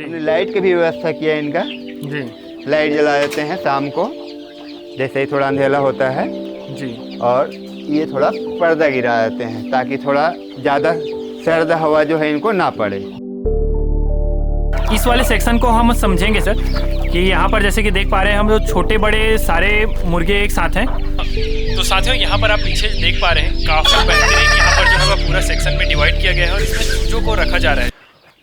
हमने लाइट की भी व्यवस्था किया है इनका जी लाइट जला देते हैं शाम को जैसे ही थोड़ा अंधेरा होता है जी। और ये थोड़ा पर्दा गिरा देते हैं ताकि थोड़ा ज़्यादा सर्द हवा जो है इनको ना पड़े। इस वाले सेक्शन को हम समझेंगे सर कि यहाँ पर जैसे कि देख पा रहे हैं हम लोग छोटे बड़े सारे मुर्गे एक साथ हैं। तो साथियों यहाँ पर आप पीछे देख पा रहे हैं काफ़ी बेहतरीन यहाँ पर जो है वो पूरा सेक्शन में डिवाइड किया गया है और इसमें चूजों को रखा जा रहा है।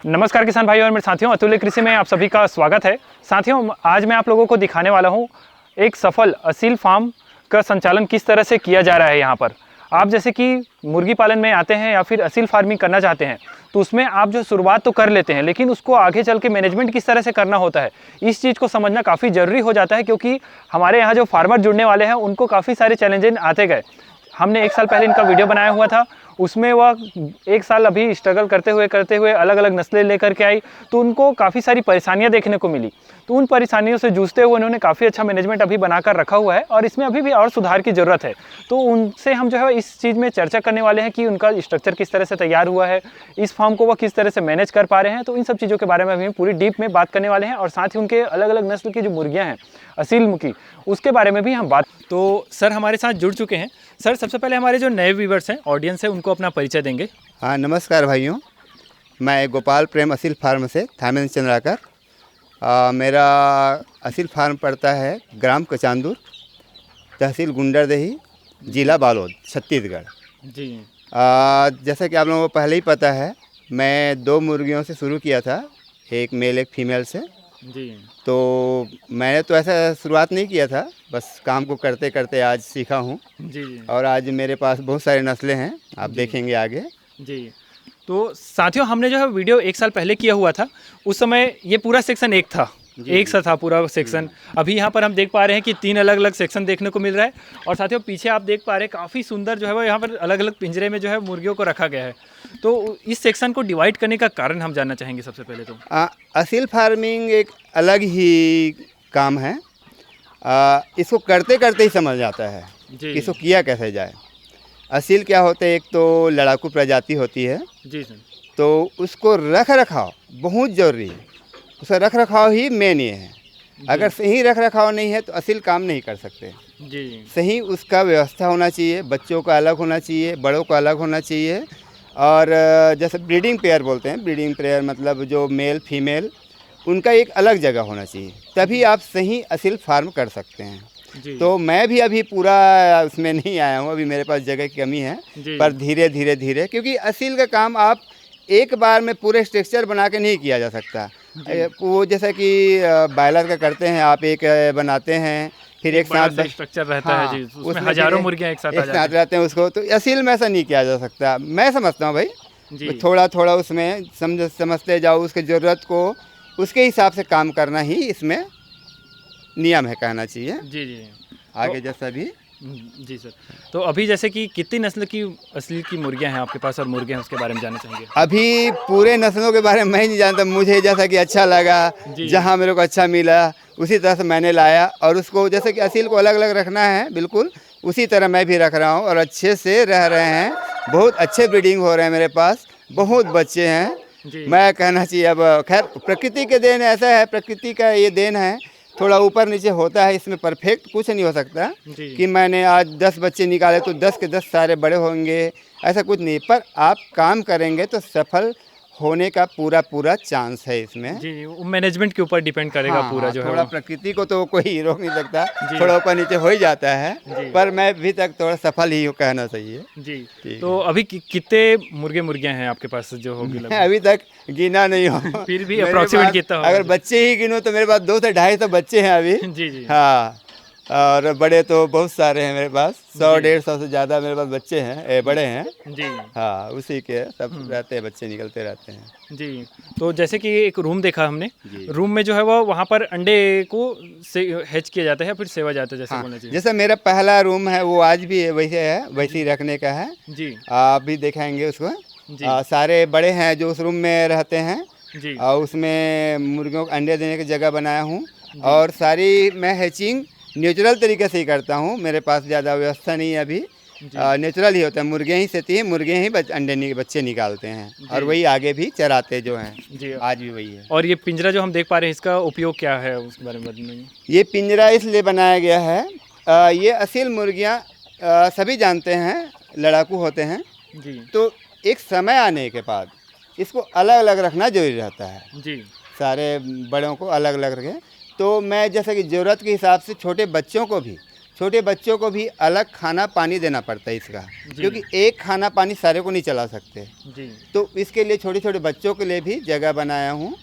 नमस्कार किसान भाई और मेरे साथियों, अतुल्य कृषि में आप सभी का स्वागत है। साथियों आज मैं आप लोगों को दिखाने वाला हूँ एक सफल असील फार्म का संचालन किस तरह से किया जा रहा है। यहाँ पर आप जैसे कि मुर्गी पालन में आते हैं या फिर असील फार्मिंग करना चाहते हैं तो उसमें आप जो शुरुआत तो कर लेते हैं, लेकिन उसको आगे चल के मैनेजमेंट किस तरह से करना होता है इस चीज़ को समझना काफ़ी ज़रूरी हो जाता है, क्योंकि हमारे यहाँ जो फार्मर जुड़ने वाले हैं उनको काफ़ी सारे चैलेंजेस आते गए। हमने एक साल पहले इनका वीडियो बनाया हुआ था, उसमें वह एक साल अभी स्ट्रगल करते हुए अलग अलग नस्लें लेकर के आई तो उनको काफ़ी सारी परेशानियां देखने को मिली। तो उन परेशानियों से जूझते हुए उन्होंने काफ़ी अच्छा मैनेजमेंट अभी बनाकर रखा हुआ है और इसमें अभी भी और सुधार की ज़रूरत है। तो उनसे हम जो है इस चीज़ में चर्चा करने वाले हैं कि उनका स्ट्रक्चर किस तरह से तैयार हुआ है, इस फार्म को वह किस तरह से मैनेज कर पा रहे हैं। तो इन सब चीज़ों के बारे में अभी पूरी डीप में बात करने वाले हैं और साथ ही उनके अलग अलग नस्ल की जो मुर्गियाँ हैं असील मुखी उसके बारे में भी हम बात। तो सर हमारे साथ जुड़ चुके हैं। सर सबसे पहले हमारे जो नए व्यूवर्स हैं, ऑडियंस है, उनको अपना परिचय देंगे। हाँ नमस्कार भाइयों, मैं गोपाल प्रेम असील फार्म से थामेन चंद्राकर। मेरा असील फार्म पड़ता है ग्राम कचांदुर, तहसील गुंडरदेही, जिला बालोद, छत्तीसगढ़। जी जैसा कि आप लोगों को पहले ही पता है, मैं 2 मुर्गियों से शुरू किया था, एक मेल एक फीमेल से। जी। तो मैंने तो ऐसा शुरुआत नहीं किया था, बस काम को करते करते आज सीखा हूँ। जी जी और आज मेरे पास बहुत सारे नस्लें हैं, आप देखेंगे आगे। जी। तो साथियों हमने जो है वीडियो एक साल पहले किया हुआ था, उस समय ये पूरा सेक्शन एक था, एक सा था पूरा सेक्शन। अभी यहाँ पर हम देख पा रहे हैं कि 3 अलग अलग सेक्शन देखने को मिल रहा है। और साथियों पीछे आप देख पा रहे हैं काफ़ी सुंदर जो है वो यहाँ पर अलग अलग पिंजरे में जो है मुर्गियों को रखा गया है। तो इस सेक्शन को डिवाइड करने का कारण हम जानना चाहेंगे सबसे पहले तो। असील फार्मिंग एक अलग ही काम है। इसको करते करते ही समझ आता है कि इसको किया कैसे जाए। असील क्या होते हैं, एक तो लड़ाकू प्रजाति होती है जी सर। तो उसको रख रखाव बहुत ज़रूरी है। उसका रख रखाव ही मेन ये है। अगर सही रख रखाव नहीं है तो असील काम नहीं कर सकते। जी। सही उसका व्यवस्था होना चाहिए, बच्चों का अलग होना चाहिए, बड़ों का अलग होना चाहिए। और जैसे ब्रीडिंग पेयर बोलते हैं, ब्रीडिंग पेयर मतलब जो मेल फीमेल उनका एक अलग जगह होना चाहिए, तभी आप सही असील फार्म कर सकते हैं। तो मैं भी अभी पूरा उसमें नहीं आया हूँ, अभी मेरे पास जगह की कमी है, पर धीरे धीरे धीरे, क्योंकि असील का काम आप एक बार में पूरे स्ट्रक्चर बना के नहीं किया जा सकता। वो जैसा कि बॉयलर का करते हैं, आप एक बनाते हैं फिर एक साथ स्ट्रक्चर रहता है जी, उसमें हजारों मुर्गियां एक साथ रहते हैं उसको, तो असील में ऐसा नहीं किया जा सकता। मैं समझता हूँ भाई, थोड़ा थोड़ा उसमें समझते जाओ, उसकी ज़रूरत को उसके हिसाब से काम करना ही इसमें नियम है, कहना चाहिए। जी जी। आगे जैसा भी। जी सर। तो अभी जैसे कि कितनी नस्ल की असील की मुर्गियां हैं आपके पास और मुर्गे हैं, उसके बारे में जानना चाहेंगे। अभी पूरे नस्लों के बारे में मैं नहीं जानता, मुझे जैसा कि अच्छा लगा, जहां मेरे को अच्छा मिला उसी तरह से मैंने लाया। और उसको जैसे कि असील को अलग अलग रखना है, बिल्कुल उसी तरह मैं भी रख रहा हूं और अच्छे से रह रहे हैं। बहुत अच्छे ब्रीडिंग हो रहे हैं, मेरे पास बहुत बच्चे हैं। मैं कहना चाहिए, अब खैर प्रकृति के देन ऐसा है, प्रकृति का ये देन है, थोड़ा ऊपर नीचे होता है, इसमें परफेक्ट कुछ नहीं हो सकता कि मैंने आज 10 बच्चे निकाले तो 10 के 10 सारे बड़े होंगे, ऐसा कुछ नहीं। पर आप काम करेंगे तो सफल होने का पूरा चांस है इसमें। जी, वो मैनेजमेंट के ऊपर डिपेंड करेगा। हाँ, पूरा जो है थोड़ा प्रकृति को तो कोई रोक नहीं सकता, थोड़ा ऊपर नीचे हो ही जाता है, पर मैं अभी तक थोड़ा सफल ही हूँ, कहना चाहिए जी। तो अभी कितने मुर्गियां हैं आपके पास जो होगी? अभी तक गिना नहीं हो, फिर भी अप्रोक्सीमेट कितना होगा? अगर बच्चे ही गिनो तो मेरे पास 200 से 250 बच्चे हैं अभी। जी। हाँ, और बड़े तो बहुत सारे हैं मेरे पास, 100-150 से ज़्यादा मेरे पास बच्चे हैं, बड़े हैं जी। हाँ, उसी के सब रहते हैं, बच्चे निकलते रहते हैं जी। तो जैसे कि एक रूम देखा हमने, रूम में जो है वो वहाँ पर अंडे को हैच किया जाता है, फिर सेवा जाता है, जैसे बोलना चाहिए। जैसे मेरा पहला रूम है वो आज भी वैसे है, वैसे ही रखने का है जी। आप भी दिखाएंगे उसको। सारे बड़े हैं जो उस रूम में रहते हैं जी। और उसमें मुर्गियों को अंडे देने की जगह बनाया हूँ और सारी मैं हैचिंग नेचुरल तरीके से ही करता हूँ। मेरे पास ज़्यादा व्यवस्था नहीं है अभी, नेचुरल ही होता है, मुर्गे ही सेती हैं, मुर्गे ही बच्चे निकालते हैं और वही आगे भी चराते जो हैं जी। आज भी वही है। और ये पिंजरा जो हम देख पा रहे हैं इसका उपयोग क्या है उसके बारे में बताइए। ये पिंजरा इसलिए बनाया गया है, ये असील मुर्गियाँ सभी जानते हैं लड़ाकू होते हैं, जी तो एक समय आने के बाद इसको अलग अलग रखना जरूरी रहता है। जी सारे बड़ों को अलग अलग रखें, तो मैं जैसे कि ज़रूरत के हिसाब से छोटे बच्चों को भी अलग खाना पानी देना पड़ता है इसका, क्योंकि एक खाना पानी सारे को नहीं चला सकते। जी तो इसके लिए छोटे छोटे बच्चों के लिए भी जगह बनाया हूँ,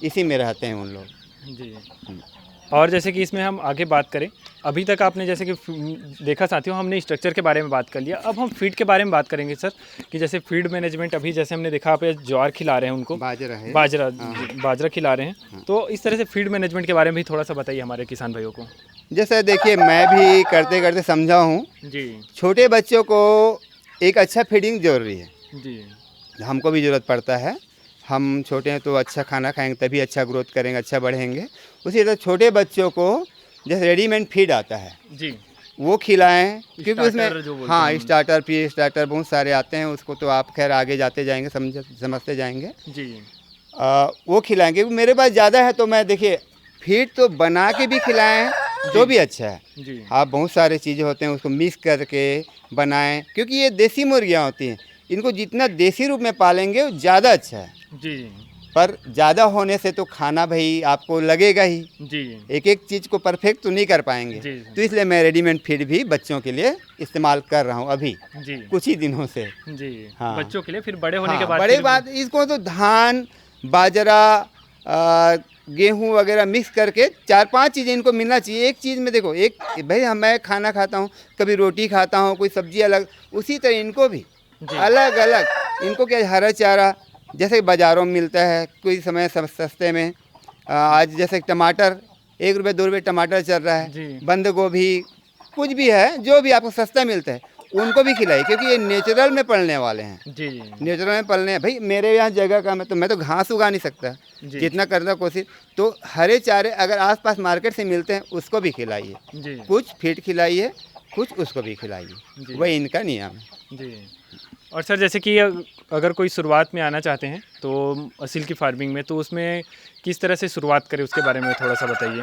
इसी में रहते हैं उन लोग। जी। और जैसे कि इसमें हम आगे बात करें, अभी तक आपने जैसे कि देखा साथियों, हमने स्ट्रक्चर के बारे में बात कर लिया, अब हम फीड के बारे में बात करेंगे सर, कि जैसे फीड मैनेजमेंट अभी जैसे हमने देखा आप ज्वार खिला रहे हैं उनको, बाजरा है, बाजरा खिला रहे हैं, तो इस तरह से फीड मैनेजमेंट के बारे में भी थोड़ा सा बताइए हमारे किसान भाइयों को। जैसे देखिए मैं भी करते करते समझा हूँ, जी छोटे बच्चों को एक अच्छा फीडिंग जरूरी है, जी हमको भी ज़रूरत पड़ता है। हम छोटे हैं तो अच्छा खाना खाएंगे तभी अच्छा ग्रोथ करेंगे, अच्छा बढ़ेंगे। उसी तरह छोटे बच्चों को जैसे रेडीमेड फीड आता है जी वो खिलाएं, क्योंकि उसमें हाँ स्टार्टर बहुत सारे आते हैं, उसको तो आप खैर आगे जाते जाएंगे समझते जाएंगे। जी वो खिलाएंगे। मेरे पास ज़्यादा है तो मैं देखिए फीड तो बना के भी खिलाएं तो भी अच्छा है। जी आप बहुत सारे चीज़ें होते हैं उसको मिक्स करके बनाएं, क्योंकि ये देसी मुर्गियाँ होती हैं, इनको जितना देसी रूप में पालेंगे वो ज़्यादा अच्छा है। जी पर ज़्यादा होने से तो खाना भाई आपको लगेगा ही, जी एक एक चीज़ को परफेक्ट तो नहीं कर पाएंगे। जी तो इसलिए मैं रेडीमेड फीड भी बच्चों के लिए इस्तेमाल कर रहा हूँ अभी जी कुछ ही दिनों से। जी हाँ। बच्चों के लिए, फिर बड़े होने हाँ, के बाद बड़े फिर- बात इसको तो धान बाजरा गेहूँ वगैरह मिक्स करके 4-5 चीज़ें इनको मिलना चाहिए। एक चीज़ में देखो, एक भाई मैं खाना खाता हूँ, कभी रोटी खाता हूँ, कोई सब्जी अलग, उसी तरह इनको भी अलग अलग। इनको क्या हरा चारा जैसे बाज़ारों में मिलता है, कोई समय सस्ते में, आज जैसे टमाटर 1 रुपये 2 रुपये टमाटर चल रहा जी। है, बंद गोभी कुछ भी है जो भी आपको सस्ता मिलता है उनको भी खिलाइए, क्योंकि ये नेचुरल में पलने वाले हैं। जी नेचुरल में पलने हैं भाई। मेरे यहाँ जगह का मैं तो घास उगा नहीं सकता, जी। जितना करना कोशिश, तो हरे चारे अगर आसपास मार्केट से मिलते हैं उसको भी खिलाइए, जी कुछ फीड खिलाइए, कुछ उसको भी जी। खिलाइए, वही इनका नियम है। जी। और सर जैसे कि अगर कोई शुरुआत में आना चाहते हैं तो असील की फार्मिंग में, तो उसमें किस तरह से शुरुआत करें उसके बारे में थोड़ा सा बताइए।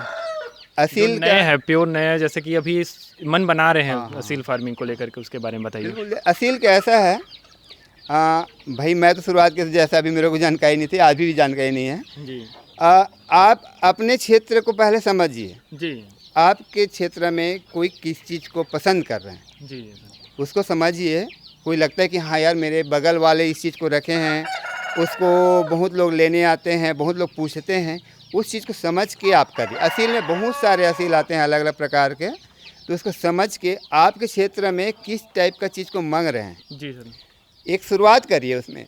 असील जो नए है, प्योर नए है, जैसे कि अभी मन बना रहे हैं हाँ, हाँ। असील फार्मिंग को लेकर के, उसके बारे में बताइए। बिल्कुल, असील कैसा है, भाई मैं तो शुरुआत के जैसा अभी मेरे को जानकारी नहीं थी, आज भी जानकारी नहीं है। जी आप अपने क्षेत्र को पहले समझिए, जी आपके क्षेत्र में कोई किस चीज़ को पसंद कर रहे हैं जी उसको समझिए। कोई लगता है कि हाँ यार मेरे बगल वाले इस चीज़ को रखे हैं, उसको बहुत लोग लेने आते हैं, बहुत लोग पूछते हैं, उस चीज़ को समझ के आप करिए। असील में बहुत सारे असील आते हैं अलग अलग प्रकार के, तो उसको समझ के आपके क्षेत्र में किस टाइप का चीज़ को मांग रहे हैं जी सर। एक शुरुआत करिए उसमें,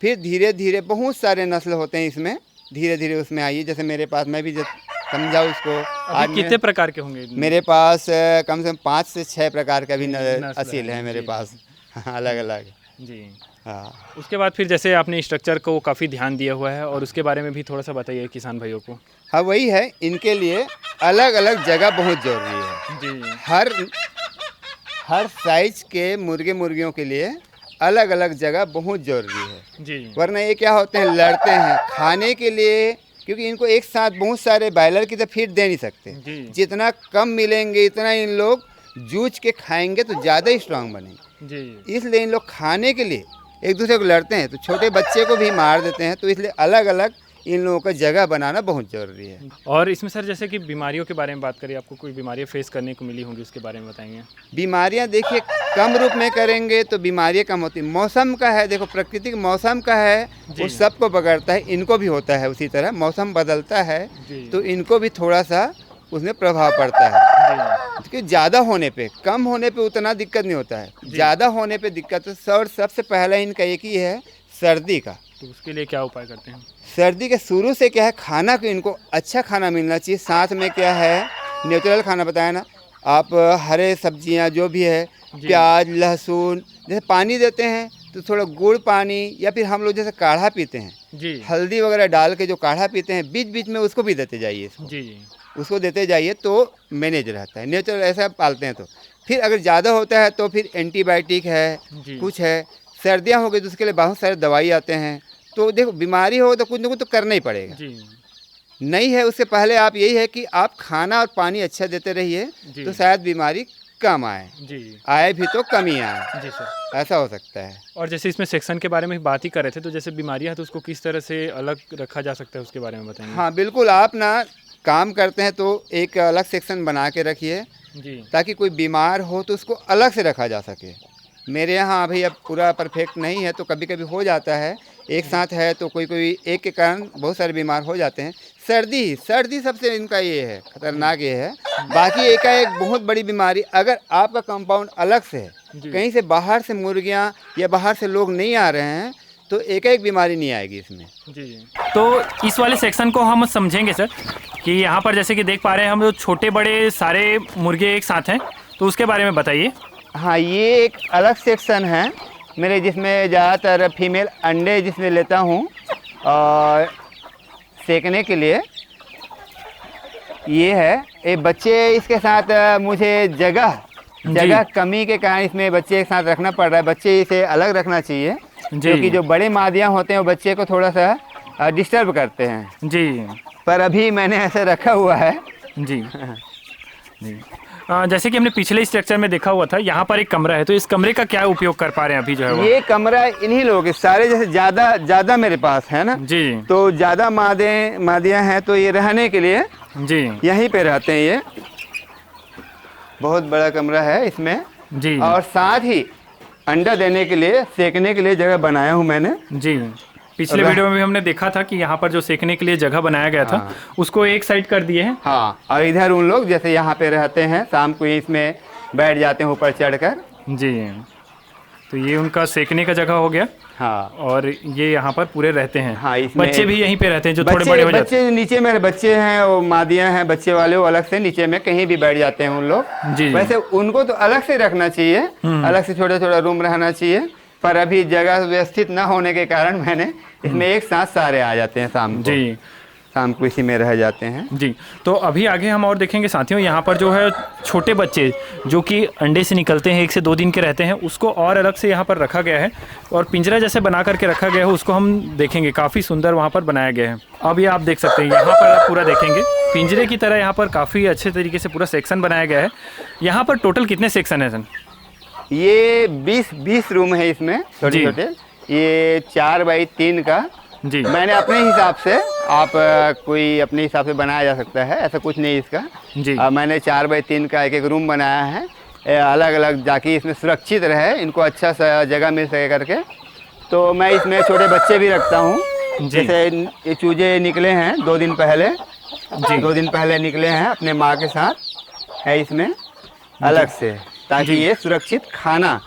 फिर धीरे धीरे बहुत सारे नस्ल होते हैं इसमें, धीरे धीरे उसमें आइए। जैसे मेरे पास, मैं भी समझा उसको, आज अभी कितने प्रकार के होंगे? मेरे पास कम से कम 5 से 6 प्रकार का भी नस्ल असील है मेरे जी। पास, अलग अलग। जी। हाँ, उसके बाद फिर जैसे आपने स्ट्रक्चर को काफ़ी ध्यान दिया हुआ है, और उसके बारे में भी थोड़ा सा बताइए किसान भाइयों को। हाँ वही है, इनके लिए अलग अलग जगह बहुत ज़रूरी है। जी हर साइज के मुर्गे मुर्गियों के लिए अलग अलग जगह बहुत ज़रूरी है, जी वरना ये क्या होते हैं, लड़ते हैं खाने के लिए, क्योंकि इनको एक साथ बहुत सारे बॉयलर की तो फीड दे नहीं सकते। जी जितना कम मिलेंगे इतना इन लोग जूझ के खाएंगे तो ज़्यादा ही स्ट्रांग बनेंगे। जी इसलिए इन लोग खाने के लिए एक दूसरे को लड़ते हैं, तो छोटे बच्चे को भी मार देते हैं, तो इसलिए अलग अलग इन लोगों का जगह बनाना बहुत ज़रूरी है। और इसमें सर जैसे कि बीमारियों के बारे में बात करें, आपको कोई बीमारियाँ फेस करने को मिली होंगी, उसके बारे में बताएंगे। बीमारियां देखिए कम रूप में करेंगे तो बीमारियां कम होती। मौसम का है, देखो प्रकृतिक मौसम का है, वो सबको पकड़ता है, इनको भी होता है उसी तरह। मौसम बदलता है जी तो इनको भी थोड़ा सा उसमें प्रभाव पड़ता है, जी क्योंकि ज़्यादा होने पे, कम होने पे उतना दिक्कत नहीं होता है, ज़्यादा होने पे दिक्कत है। और सबसे पहला इनका एक ही है सर्दी का। तो उसके लिए क्या उपाय करते हैं? सर्दी के शुरू से क्या है, खाना को इनको अच्छा खाना मिलना चाहिए। साथ में क्या है, नेचुरल खाना बताया ना आप, हरे सब्जियां जो भी है, प्याज लहसुन, जैसे पानी देते हैं तो थोड़ा गुड़ पानी, या फिर हम लोग जैसे काढ़ा पीते हैं, जी हल्दी वगैरह डाल के जो काढ़ा पीते हैं, बीच बीच में उसको भी देते जाइए, जी उसको देते जाइए तो मैनेज रहता है। नेचुरल ऐसा पालते हैं तो फिर अगर ज़्यादा होता है तो फिर एंटीबायोटिक है, जी। कुछ है। सर्दियाँ हो गई तो उसके लिए बहुत सारे दवाई आते हैं। तो देखो बीमारी हो तो कुछ ना कुछ तो करना ही पड़ेगा। जी। नहीं है उससे पहले आप यही है कि आप खाना और पानी अच्छा देते रहिए, जी। तो शायद बीमारी कम आए, जी। आए भी तो कम ही आए, जी सर। ऐसा हो सकता है। और जैसे इसमें सेक्शन के बारे में बात ही कर रहे थे, तो जैसे बीमारियाँ हैं तो उसको किस तरह से अलग रखा जा सकता है उसके बारे में बताएंगे? हाँ बिल्कुल, आप ना काम करते हैं तो एक अलग सेक्शन बना के रखिए, जी। ताकि ताकि कोई बीमार हो तो उसको अलग से रखा जा सके। मेरे यहाँ अभी अब पूरा परफेक्ट नहीं है तो कभी कभी हो जाता है, एक साथ है तो कोई कोई एक के कारण बहुत सारे बीमार हो जाते हैं। सर्दी सबसे इनका ये है, खतरनाक ये है। बाकी एकाएक बहुत बड़ी बीमारी, अगर आपका कंपाउंड अलग से है, जी। कहीं से बाहर से मुर्गियाँ या बाहर से लोग नहीं आ रहे हैं, तो एकाएक बीमारी नहीं आएगी इसमें। जी। तो इस वाले सेक्शन को हम समझेंगे सर कि यहाँ पर जैसे कि देख पा रहे हैं हम जो छोटे बड़े सारे मुर्गे एक साथ हैं, तो उसके बारे में बताइए। हाँ, ये एक अलग सेक्शन है मेरे, जिसमें ज़्यादातर फीमेल अंडे जिसमें लेता हूँ और सेकने के लिए। ये है, ये बच्चे इसके साथ मुझे जगह कमी के कारण इसमें बच्चे एक साथ रखना पड़ रहा है। बच्चे इसे अलग रखना चाहिए, क्योंकि जो बड़े मादियाँ होते हैं वो बच्चे को थोड़ा सा डिस्टर्ब करते हैं। जी। पर अभी मैंने ऐसे रखा हुआ है। जी। जी। जैसे कि हमने पिछले स्ट्रक्चर में देखा हुआ था, यहाँ पर एक कमरा है, तो इस कमरे का क्या उपयोग कर पा रहे हैं अभी जो है वो? ये कमरा इन्हीं लोगों के सारे, जैसे ज़्यादा मेरे पास है ना जी, तो ज़्यादा मादियाँ हैं तो ये रहने के लिए जी, यहीं पे रहते हैं। ये बहुत बड़ा कमरा है इसमें जी, और साथ ही अंडा देने के लिए, सेकने के लिए जगह बनाया हूँ मैंने। जी। पिछले वीडियो में भी हमने देखा था कि यहाँ पर जो सेकने के लिए जगह बनाया गया था, उसको एक साइड कर दिए हैं। हाँ, और इधर उन लोग जैसे यहाँ पे रहते हैं, शाम को इसमें बैठ जाते हैं ऊपर चढ़कर। जी। तो ये उनका सेकने का जगह हो गया। हाँ, और ये यहाँ पर पूरे रहते हैं। हाँ, इसमें बच्चे भी यहीं पे रहते हैं जो थोड़े बड़े हो जाते बच्चे नीचे मेरे बच्चे हैं, वो मादियाँ हैं बच्चे वाले, वो अलग से नीचे में कहीं भी बैठ जाते हैं उन लोग। जी। वैसे उनको तो अलग से रखना चाहिए, अलग से छोटा रूम रहना चाहिए, पर अभी जगह व्यवस्थित न होने के कारण मैंने इसमें एक साथ सारे आ जाते हैं शाम को। जी। शाम को इसी में रह जाते हैं। जी। तो अभी आगे हम और देखेंगे साथियों, यहाँ पर जो है छोटे बच्चे जो कि अंडे से निकलते हैं, 1 से 2 दिन के रहते हैं, उसको और अलग से यहाँ पर रखा गया है और पिंजरा जैसे बना करके रखा गया है, उसको हम देखेंगे। काफ़ी सुंदर वहाँ पर बनाया गया है। अब ये आप देख सकते हैं, यहाँ पर आप पूरा देखेंगे पिंजरे की तरह यहाँ पर काफ़ी अच्छे तरीके से पूरा सेक्शन बनाया गया है। यहाँ पर टोटल कितने सेक्शन है सर? ये 20 रूम है इसमें, छोटे छोटे। ये 4 बाई 3 का। जी। मैंने अपने हिसाब से, आप कोई अपने हिसाब से बनाया जा सकता है, ऐसा कुछ नहीं इसका। जी। मैंने 4 बाई 3 का एक रूम बनाया है, अलग अलग, जाके इसमें सुरक्षित रहे, इनको अच्छा सा जगह मिल सके करके। तो मैं इसमें छोटे बच्चे भी रखता हूँ। जैसे ये चूजे निकले हैं 2 दिन पहले। जी। 2 दिन पहले निकले हैं अपने माँ के साथ, है इसमें अलग से, ताकि ये सुरक्षित खाना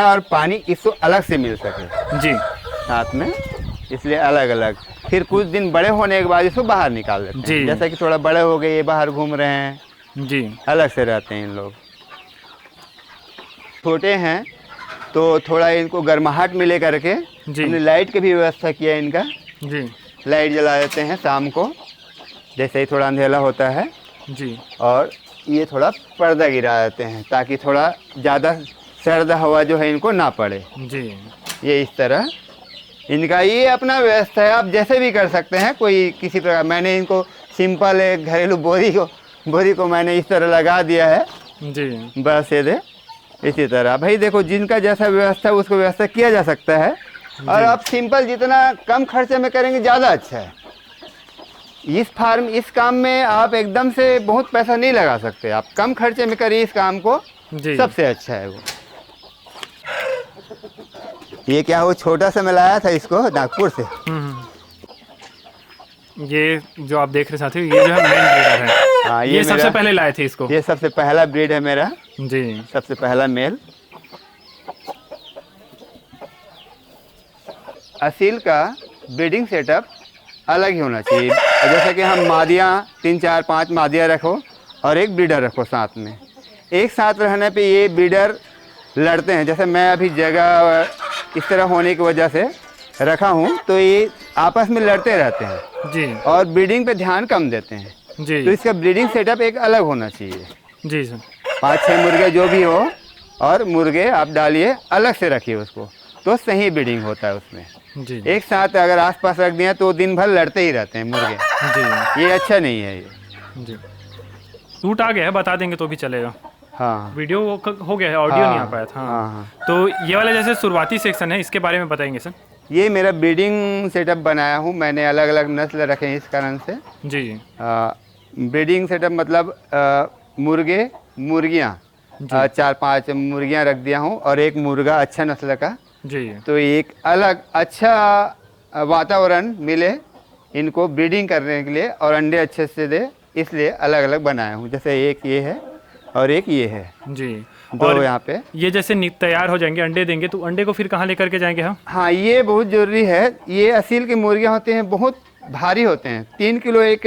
और पानी इसको अलग से मिल सके। जी। साथ में, इसलिए अलग अलग। फिर कुछ दिन बड़े होने के बाद इसको बाहर निकाल देते हैं। जी। जैसा कि थोड़ा बड़े हो गए, ये बाहर घूम रहे हैं। जी। अलग से रहते हैं इन लोग। छोटे हैं तो थोड़ा इनको गर्माहट मिले करके हमने लाइट की भी व्यवस्था किया है इनका। जी। लाइट जला देते हैं शाम को, जैसे ही थोड़ा अंधेरा होता है। जी। और ये थोड़ा पर्दा गिरा देते हैं, ताकि थोड़ा ज़्यादा सर्द हवा जो है इनको ना पड़े। जी। ये इस तरह इनका ये अपना व्यवस्था है, आप जैसे भी कर सकते हैं, कोई किसी प्रकार। मैंने इनको सिंपल एक घरेलू बोरी को मैंने इस तरह लगा दिया है। जी। बस ये दे, इसी तरह भाई देखो, जिनका जैसा व्यवस्था है उसको व्यवस्था किया जा सकता है। और आप सिंपल जितना कम खर्चे में करेंगे ज़्यादा अच्छा है। इस काम में आप एकदम से बहुत पैसा नहीं लगा सकते, आप कम खर्चे में करिए इस काम को, सबसे अच्छा है वो। ये क्या, वो छोटा सा मैं लाया था इसको नागपुर से। ये जो आप देख रहे साथी, ये जो है मेन ब्रीडर है। हाँ, ये सबसे पहले लाए थे इसको। ये सबसे पहला ब्रीड है मेरा। जी। सबसे पहला मेल। असील का ब्रीडिंग सेटअप अलग ही होना चाहिए। जैसे कि हम मादियाँ 3, 4, 5 मादियाँ रखो और एक ब्रीडर रखो साथ में। एक साथ रहने पे ये ब्रीडर लड़ते हैं। जैसे मैं अभी जगह इस तरह होने की वजह से रखा हूँ, तो ये आपस में लड़ते रहते हैं। जी। और ब्रीडिंग पे ध्यान कम देते हैं। जी। तो इसका ब्रीडिंग सेटअप एक अलग होना चाहिए। जी सर। 5-6 मुर्गे जो भी हो, और मुर्गे आप डालिए, अलग से रखिए उसको, तो सही ब्रीडिंग होता है उसमें। जी एक साथ अगर आसपास रख दिया तो दिन भर लड़ते ही रहते हैं मुर्गे, जी ये अच्छा नहीं है ये। जी। सूट आ गया है, बता देंगे तो भी चलेगा। हाँ वीडियो हो गया है, ऑडियो नहीं आ पाया था। हाँ। तो ये वाला जैसे शुरुआती सेक्शन है, इसके बारे में बताएंगे सर। ये मेरा ब्रीडिंग सेटअप बनाया हूँ मैंने, अलग अलग नस्ल रखे हैं इस कारण से। जी ब्रीडिंग सेटअप मतलब मुर्गे मुर्गियाँ 4-5 मुर्गियाँ रख दिया हूँ, और एक मुर्गा अच्छा नस्ल का। जी तो एक अलग अच्छा वातावरण मिले इनको ब्रीडिंग करने के लिए, और अंडे अच्छे से दे, इसलिए अलग अलग बनाया हूँ। जैसे एक ये है और एक ये है, जी। दो और यहाँ पे। ये जैसे तैयार हो जाएंगे, अंडे देंगे, तो अंडे को फिर कहाँ लेकर के जाएंगे हम? हाँ, ये बहुत ज़रूरी है। ये असील की मुर्गियाँ होते हैं, बहुत भारी होते हैं, 3 किलो एक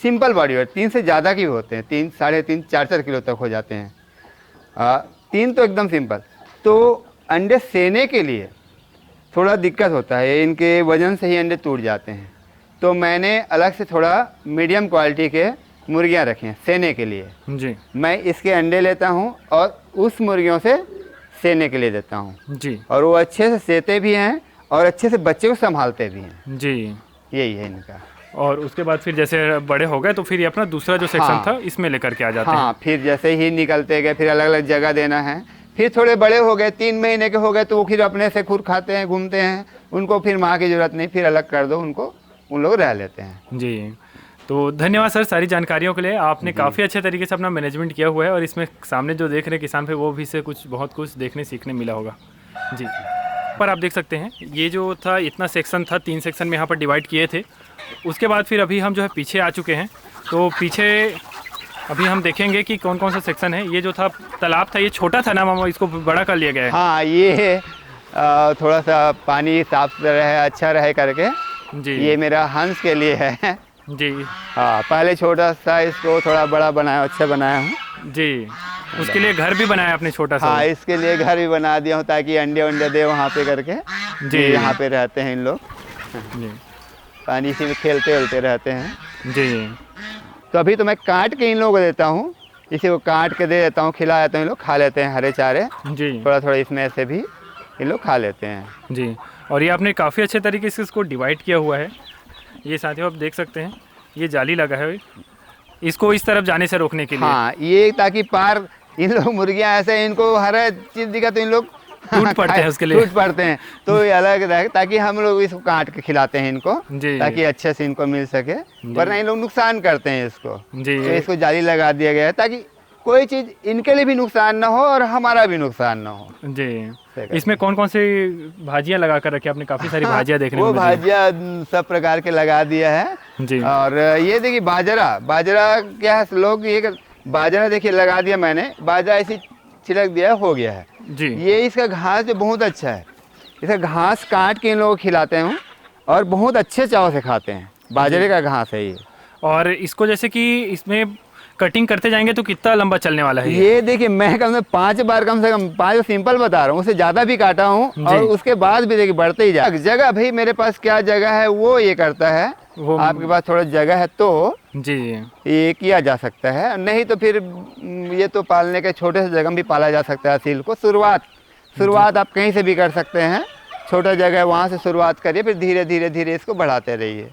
सिंपल बॉडी वेट, 3 से ज़्यादा की होते हैं, 3, 3.5, 4 किलो तक हो जाते हैं। 3 तो एकदम सिंपल। तो अंडे सेने के लिए थोड़ा दिक्कत होता है, इनके वजन से ही अंडे टूट जाते हैं। तो मैंने अलग से थोड़ा मीडियम क्वालिटी के मुर्गियाँ रखी हैं सेने के लिए। जी मैं इसके अंडे लेता हूँ और उस मुर्गियों से सेने के लिए देता हूँ, जी और वो अच्छे से सेते भी हैं और अच्छे से बच्चे को संभालते भी हैं। जी। यही है इनका। और उसके बाद फिर जैसे बड़े हो गए तो फिर ये अपना दूसरा जो सेक्शन हाँ। था इसमें लेकर के आ जाते हाँ, फिर जैसे ही निकलते गए, फिर अलग अलग जगह देना है। फिर थोड़े बड़े हो गए, 3 महीने के हो गए, तो वो फिर अपने से खुद खाते हैं, घूमते हैं, उनको फिर माँ की ज़रूरत नहीं, फिर अलग कर दो उनको, उन लोग रह लेते हैं। हैं। जी। तो धन्यवाद सर सारी जानकारियों के लिए। आपने काफ़ी अच्छे तरीके से अपना मैनेजमेंट किया हुआ है, और इसमें सामने जो देख रहे हैं किसान पे, वो भी से बहुत कुछ देखने सीखने मिला होगा। जी। पर आप देख सकते हैं ये जो था, इतना सेक्शन था, 3 सेक्शन में यहाँ पर डिवाइड किए थे। उसके बाद फिर अभी हम जो है पीछे आ चुके हैं। तो पीछे अभी हम देखेंगे कि कौन कौन सा सेक्शन है। ये जो था तालाब था, ये छोटा था ना मामा, इसको बड़ा कर लिया गया है। हाँ, ये थोड़ा सा पानी साफ रहे, अच्छा रहे करके जी। ये मेरा हंस के लिए है। जी हाँ, पहले छोटा सा, इसको थोड़ा बड़ा बनाया, अच्छा बनाया हूँ। जी। उसके लिए घर भी बनाया आपने छोटा सा? हाँ, इसके लिए घर भी बना दिया हूँ ताकि अंडे वंडे दे वहाँ पे करके। जी। यहाँ पे रहते हैं इन लोग, जी पानी इसी में खेलते उलते रहते हैं। जी। तो अभी तो मैं काट के इन लोगों को देता हूँ, इसी को काट के दे देता हूँ, खिला देता हूँ, इन लोग खा लेते हैं हरे चारे, जी थोड़ा थोड़ा इसमें से भी इन लोग खा लेते हैं। जी। और ये आपने काफ़ी अच्छे तरीके से इसको डिवाइड किया हुआ है। ये साथियों आप देख सकते हैं, ये जाली लगा है इसको इस तरफ जाने से रोकने के लिए। हाँ, ये ताकि पार इन लोग मुर्गियाँ ऐसे, इनको हर चीज़ दिखा तो इन लोग टूट पड़ते हैं उसके लिए। टूट पड़ते हैं, तो ये अलग रहे, ताकि हम लोग इसको काट के खिलाते हैं इनको, जी। ताकि अच्छे से इनको मिल सके, वरना इन लोग नुकसान करते हैं इसको। जी। तो इसको जाली लगा दिया गया है ताकि कोई चीज़ इनके लिए भी नुकसान ना हो और हमारा भी नुकसान ना हो। जी। इसमें कौन कौन सी भाजियाँ लगा कर रखी? आपने काफ़ी सारी भाजियाँ देखने वो को मिली। भाजियाँ सब प्रकार के लगा दिया है। जी। और ये देखिए बाजरा क्या है, लोग ये बाजरा देखिए लगा दिया मैंने, बाजरा ऐसी छिड़क दिया, हो गया है। जी। ये इसका घास जो बहुत अच्छा है, इसका घास काट के इन लोगों को खिलाते हैं और बहुत अच्छे चाव से खाते हैं। बाजरे का घास है ये। और इसको जैसे कि इसमें कटिंग करते जाएंगे तो कितना लंबा चलने वाला है ये देखिए, मैं कम से कम 5 बार, कम से कम 5 सिंपल बता रहा हूँ, उससे ज़्यादा भी काटा हूँ, और उसके बाद भी देखिए बढ़ते ही जाए। जगह भाई मेरे पास क्या जगह है वो ये करता है, वो आपके पास थोड़ा जगह है तो जी ये किया जा सकता है, नहीं तो फिर ये तो पालने के छोटे से जगह में भी पाला जा सकता है असील को। शुरुआत आप कहीं से भी कर सकते हैं, छोटा जगह है वहाँ से शुरुआत करिए, फिर धीरे धीरे धीरे इसको बढ़ाते रहिए।